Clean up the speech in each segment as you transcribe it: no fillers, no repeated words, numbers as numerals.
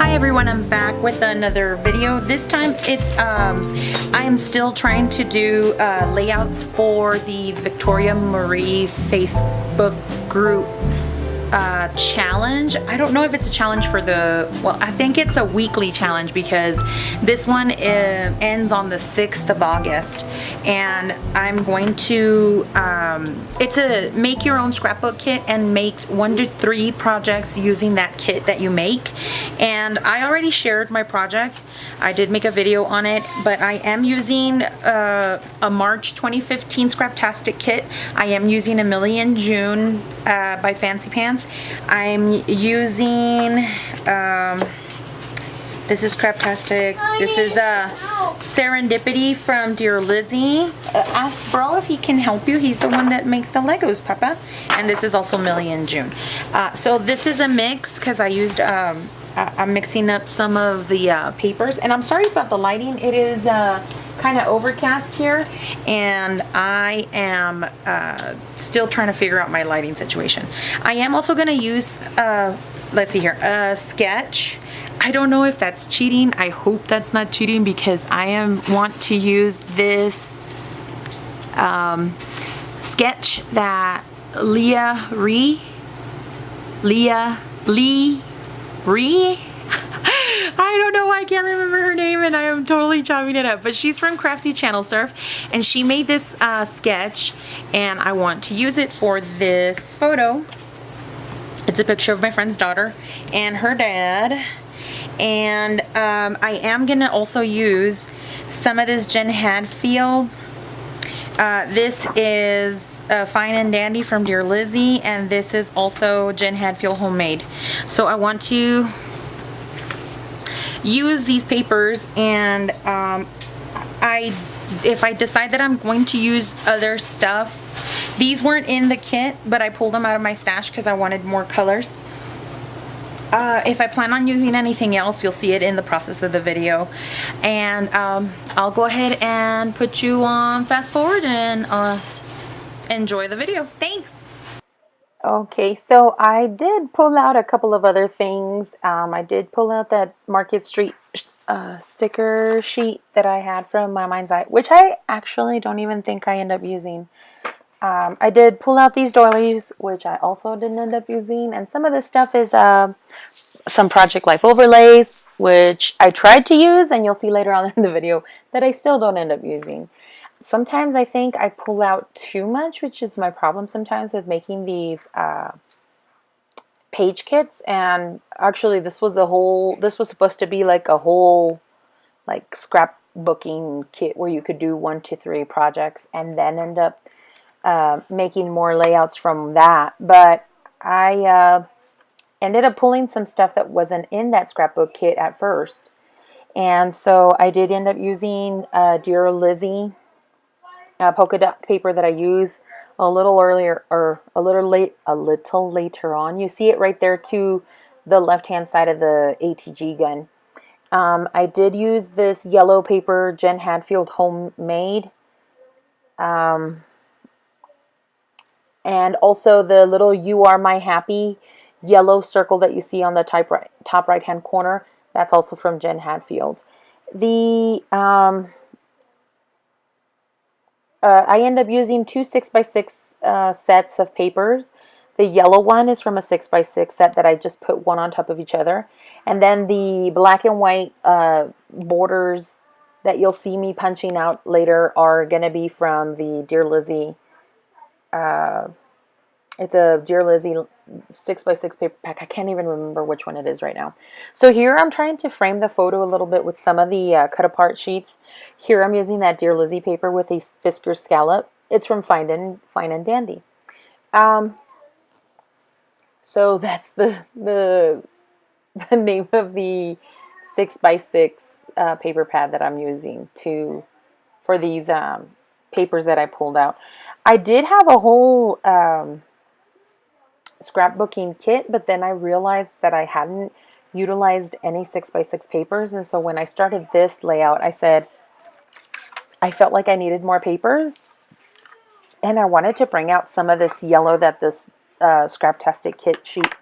Hi everyone, I'm back with another video. This time it's I am still trying to do layouts for the Victoria Marie Facebook group challenge. I don't know if it's a challenge for well, I think it's a weekly challenge because this one ends on the 6th of August, and I'm going to it's a make your own scrapbook kit and make 1 to 3 projects using that kit that you make. And I already shared my project. I did make a video on it, but I am using a March 2015 Scraptastic kit. I am using a Million June by Fancy Pants. I'm using this is Scraptastic. This is Serendipity from Dear Lizzie. Ask Bro if he can help you. He's the one that makes the Legos, Papa. And this is also Million June. So this is a mix because I used I'm mixing up some of the papers, and I'm sorry about the lighting. It is kind of overcast here, and I am still trying to figure out my lighting situation. I am also going to use let's see here, a sketch. I don't know if that's cheating. I hope that's not cheating because I want to use this sketch that Leah Ree I don't know why I can't remember her name, and I am totally chopping it up, but she's from Crafty Channel Surf, and she made this sketch, and I want to use it for this photo. It's a picture of my friend's daughter and her dad, and I am gonna also use some of this Jen Hadfield. This is Fine and Dandy from Dear Lizzie, and this is also Jen Hadfield Homemade. So I want to use these papers, and if I decide that I'm going to use other stuff, these weren't in the kit, but I pulled them out of my stash because I wanted more colors. If I plan on using anything else, you'll see it in the process of the video, and I'll go ahead and put you on fast forward and enjoy the video. Thanks. Okay, so I did pull out a couple of other things. I did pull out that Market Street sticker sheet that I had from My Mind's Eye, which I actually don't even think I end up using. I did pull out these doilies, which I also didn't end up using, and some of this stuff is some Project Life overlays, which I tried to use, and you'll see later on in the video that I still don't end up using. Sometimes I think I pull out too much, which is my problem sometimes with making these page kits. And actually this was supposed to be like a whole like scrapbooking kit where you could do 1 to 3 projects and then end up making more layouts from that. But I ended up pulling some stuff that wasn't in that scrapbook kit at first. And so I did end up using Dear Lizzie polka dot paper that I use a little earlier, or a little later on. You see it right there to the left hand side of the ATG gun. I did use this yellow paper, Jen Hadfield Homemade, and also the little You Are My Happy yellow circle that you see on the top right hand corner. That's also from Jen Hadfield. The I end up using 2 6x6 sets of papers. The yellow one is from a 6x6 set that I just put one on top of each other. And then the black and white borders that you'll see me punching out later are going to be from the Dear Lizzie. It's a Dear Lizzie 6x6 paper pack. I can't even remember which one it is right now. So here I'm trying to frame the photo a little bit with some of the cut apart sheets. Here I'm using that Dear Lizzie paper with a Fisker scallop. It's from Fine and Dandy. So that's the name of the 6x6 paper pad that I'm using for these papers that I pulled out. I did have a whole scrapbooking kit, but then I realized that I hadn't utilized any 6x6 papers, and so when I started this layout, I said I felt like I needed more papers, and I wanted to bring out some of this yellow that this Scraptastic kit sheet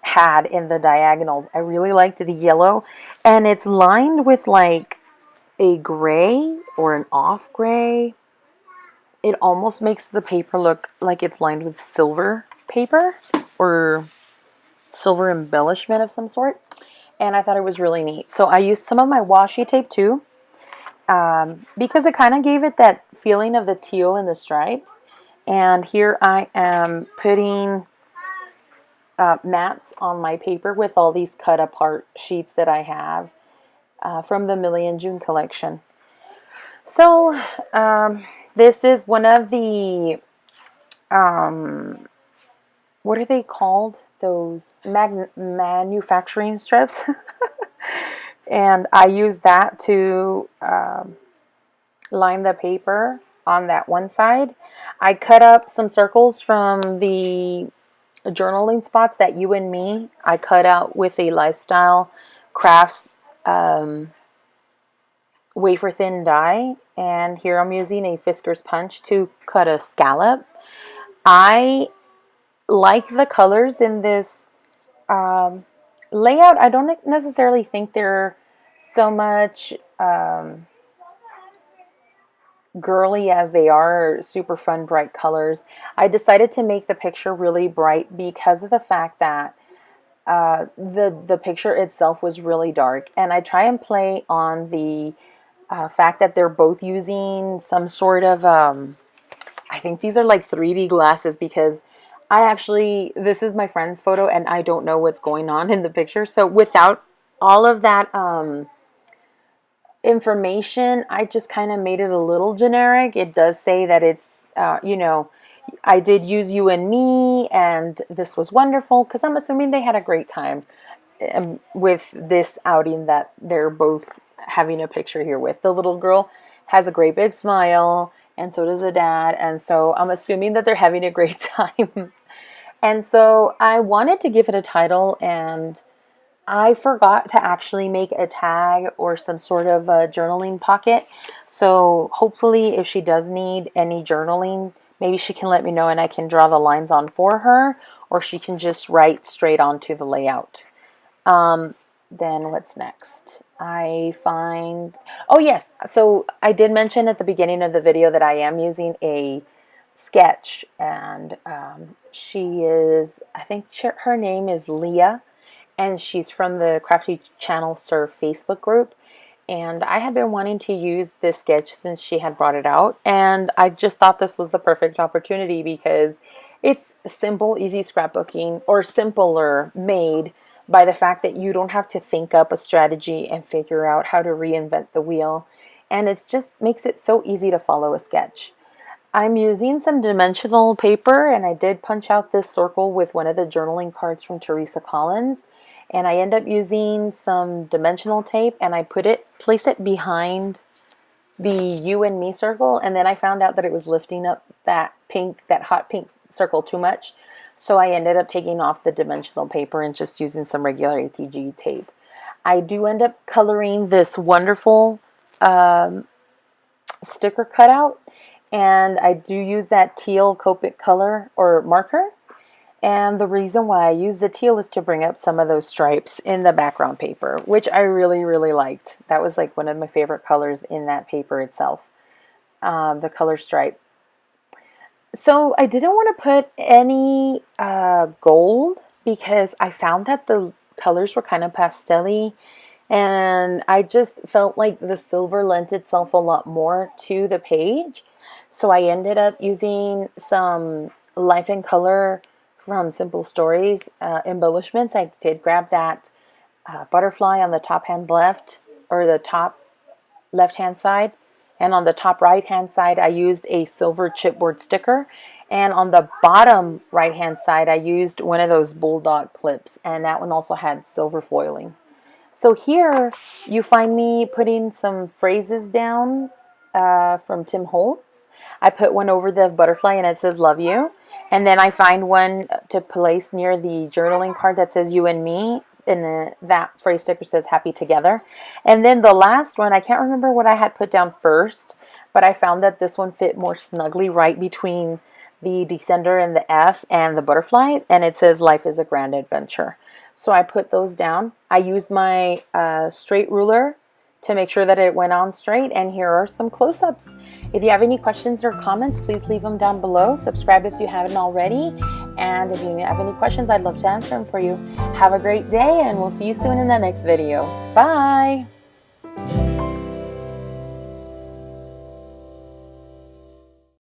had in the diagonals. I really liked the yellow, and it's lined with like a gray or an off gray. It almost makes the paper look like it's lined with silver paper or silver embellishment of some sort. And I thought it was really neat. So I used some of my washi tape too, because it kind of gave it that feeling of the teal and the stripes. And here I am putting mats on my paper with all these cut apart sheets that I have from the Millie and June collection. So this is one of the, what are they called? Those manufacturing strips. And I use that to line the paper on that one side. I cut up some circles from the journaling spots that You and Me I cut out with a Lifestyle Crafts wafer thin die, and here I'm using a Fisker's punch to cut a scallop. I like the colors in this layout. I don't necessarily think they're so much girly as they are super fun, bright colors. I decided to make the picture really bright because of the fact that the picture itself was really dark, and I try and play on the fact that they're both using some sort of I think these are like 3D glasses, because this is my friend's photo and I don't know what's going on in the picture. So without all of that information, I just kind of made it a little generic. It does say that it's, you know, I did use You and Me, and this was wonderful, because I'm assuming they had a great time with this outing that they're both having a picture here with. The little girl has a great big smile, and so does the dad, and so I'm assuming that they're having a great time. And so I wanted to give it a title, and I forgot to actually make a tag or some sort of a journaling pocket. So hopefully if she does need any journaling, maybe she can let me know and I can draw the lines on for her, or she can just write straight onto the layout. Then what's next? Oh yes, so I did mention at the beginning of the video that I am using a sketch, and she is, I think her name is Leah, and she's from the Crafty Channel Serve Facebook group. And I had been wanting to use this sketch since she had brought it out, and I just thought this was the perfect opportunity because it's simple, easy scrapbooking, or simpler made by the fact that you don't have to think up a strategy and figure out how to reinvent the wheel. And it just makes it so easy to follow a sketch. I'm using some dimensional paper, and I did punch out this circle with one of the journaling cards from Teresa Collins. And I end up using some dimensional tape, and I place it behind the You and Me circle, and then I found out that it was lifting up that hot pink circle too much. So I ended up taking off the dimensional paper and just using some regular ATG tape. I do end up coloring this wonderful sticker cutout, and I do use that teal Copic color or marker. And the reason why I use the teal is to bring up some of those stripes in the background paper, which I really, really liked. That was like one of my favorite colors in that paper itself, the color stripe. So I didn't want to put any gold because I found that the colors were kind of pastel-y, and I just felt like the silver lent itself a lot more to the page. So I ended up using some Life in Color from Simple Stories embellishments. I did grab that butterfly on the top hand left, or the top left hand side, and on the top right hand side I used a silver chipboard sticker, and on the bottom right hand side I used one of those bulldog clips, and that one also had silver foiling. So here you find me putting some phrases down from Tim Holtz. I put one over the butterfly and it says love you. And then I find one to place near the journaling card that says You and Me. And that phrase sticker says happy together. And then the last one, I can't remember what I had put down first, but I found that this one fit more snugly right between the descender and the F and the butterfly. And it says life is a grand adventure. So I put those down. I used my straight ruler to make sure that it went on straight, and here are some close-ups. If you have any questions or comments, please leave them down below. Subscribe if you haven't already, and if you have any questions, I'd love to answer them for you. Have a great day, and we'll see you soon in the next video. Bye!